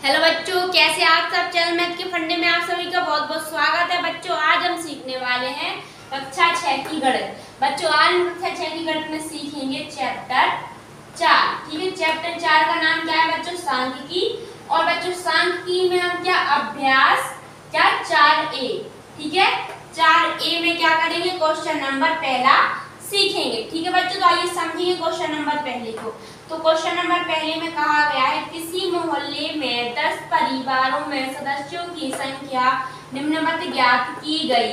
Hello बच्चों, कैसे आप सब। चैनल मैथ के फंडे में आप सभी का बहुत बहुत स्वागत है। बच्चों आज हम सीखने वाले हैं कक्षा 6 की गणित। बच्चों आज हम कक्षा 6 की गणित में सीखेंगे चैप्टर 4। ठीक है, चैप्टर 4 का नाम क्या है बच्चों? सांख्यिकी। और बच्चों सांख्यिकी में हम क्या अभ्यास 4A, ठीक है, 4A में क्या करेंगे? क्वेश्चन नंबर पहला सीखेंगे। ठीक है बच्चों, तो आइए समझिए क्वेश्चन नंबर पहले को। तो क्वेश्चन नंबर पहले में कहा गया है किसी मोहल्ले में 10 परिवारों में सदस्यों की संख्या निम्नवत ज्ञात की गई।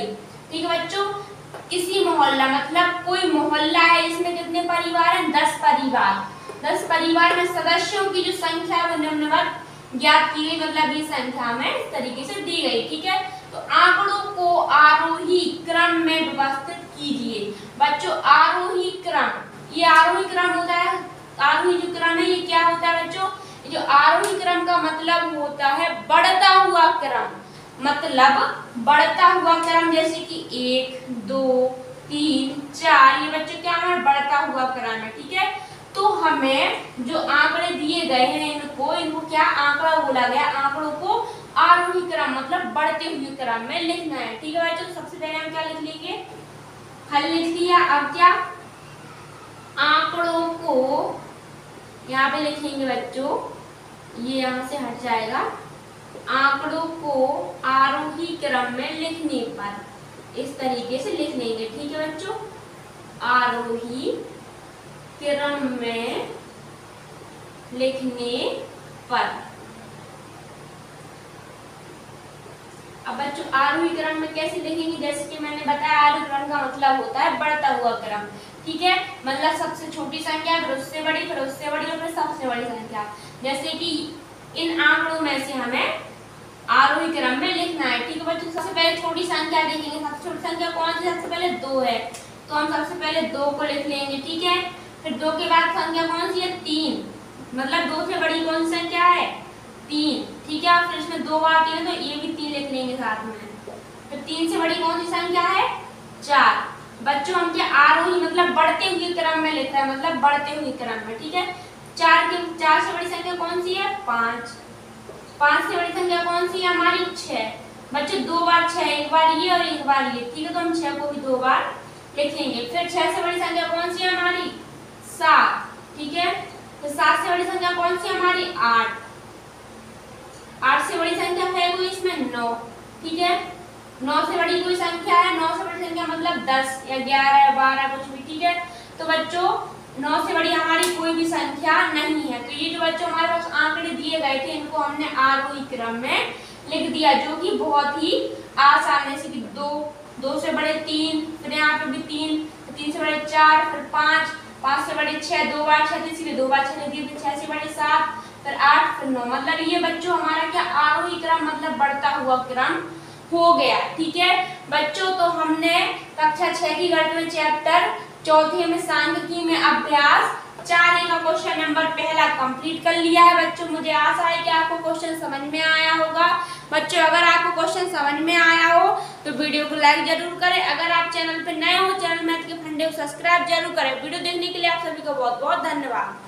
ठीक है बच्चों, किसी मोहल्ला मतलब कोई मोहल्ला है, इसमें कितने परिवार हैं? 10 परिवार। 10 परिवार में सदस्यों की जो संख्या है वो निम्नवत ज्ञात की गई, मतलब ये संख्या में इस तरीके से दी गई। ठीक है, तो आंकड़ों को आरोही क्रम में व्यवस्थित कीजिए। बच्चों आरोही क्रम, ये आरोही क्रम होता है। आरोही जो क्रम है ये क्या होता है बच्चों? जो आरोही क्रम का मतलब होता है बढ़ता हुआ क्रम, मतलब बढ़ता हुआ क्रम, जैसे कि 1 2 3 4, ये बच्चों क्या है? बढ़ता हुआ क्रम है। ठीक है, तो हमें जो आंकड़े दिए गए हैं इनको क्या आंकड़ा बोला गया? आंकड़ों को आरोही क्रम मतलब बढ़ते हुए क्रम में लिखना है। ठीक है बच्चों, सबसे पहले हम क्या लिख लेंगे? हल लिख लिया। अब क्या आंकड़ों को यहाँ पे लिखेंगे बच्चों, ये यहाँ से हट जाएगा। आंकड़ों को आरोही क्रम में लिखने पर इस तरीके से लिख लेंगे। ठीक है बच्चों, आरोही क्रम में लिखने पर। अब बच्चों आरोही क्रम में कैसे लिखेंगे? जैसे कि मैंने बताया आरोही क्रम का मतलब होता है बढ़ता हुआ क्रम। ठीक है, मतलब सबसे छोटी संख्या, फिर उससे बड़ी, फिर उससे बड़ी और फिर सबसे बड़ी संख्या। जैसे कि इन आंकड़ों में से हमें आरोही क्रम में लिखना है। ठीक है बच्चों, सबसे पहले छोटी संख्या देखेंगे। सबसे छोटी संख्या कौन सी? सबसे पहले 2 है, तो हम सबसे पहले 2 को लिख लेंगे। ठीक है, फिर 2 के बाद संख्या कौन सी है? 3, मतलब 2 से बड़ी कौन सी संख्या है? 3। ठीक है, फिर इसमें 2 बार 3 है तो ये भी 3 लिख लेंगे साथ में। फिर 3 से बड़ी कौन सी संख्या है? 4। बच्चों हम क्या आरोही मतलब बढ़ते हुए क्रम में लिख रहे हैं, मतलब बढ़ते हुए क्रम में। ठीक है, 4 से बड़ी संख्या कौन सी है? 5। 5 से बड़ी संख्या कौन सी है हमारी? 6। बच्चों 2 बार 6, एक बार ये और एक बार ये। ठीक है, तो हम 6 को भी 2 बार लिखेंगे। फिर 6 से बड़ी संख्या कौन सी है हमारी? 7। ठीक है, तो 7 से बड़ी संख्या कौन सी है हमारी? 8। 8 से बड़ी संख्या है कोई इसमें? 9। ठीक है, 9 से बड़ी कोई संख्या है? 9 से बड़ी संख्या मतलब 10 या 11 या 12 कुछ भी। ठीक है, तो बच्चों 9 से बड़ी हमारी कोई भी संख्या नहीं है। तो ये जो बच्चों हमारे पास आंकड़े दिए गए थे इनको हमने आरोही क्रम में लिख दिया, जो कि बहुत ही आसान है। जैसे कि 2 से बड़े 3, फिर यहाँ पे भी 3, 3 से बड़े 4, फिर 5, 5 से बड़े 6, 2 बार 6 थी इसलिए 2 बार 6 लिख दिए, फिर 6 से बड़े 7, फिर 8, फिर 9। मतलब ये बच्चों हमारा क्या आरोही क्रम मतलब बढ़ता हुआ क्रम हो गया। ठीक है बच्चों, तो हमने कक्षा 6 की गणित में चैप्टर 4 में सांख्यिकी में अभ्यास 4A का क्वेश्चन नंबर पहला कंप्लीट कर लिया है। बच्चों मुझे आशा है कि आपको क्वेश्चन समझ में आया होगा। बच्चों अगर आपको क्वेश्चन समझ में आया हो तो वीडियो को लाइक जरूर करें। अगर आप चैनल पर नए हो, चैनल मैथ के फंडे को सब्सक्राइब जरूर करें। वीडियो देखने के लिए आप सभी को बहुत बहुत धन्यवाद।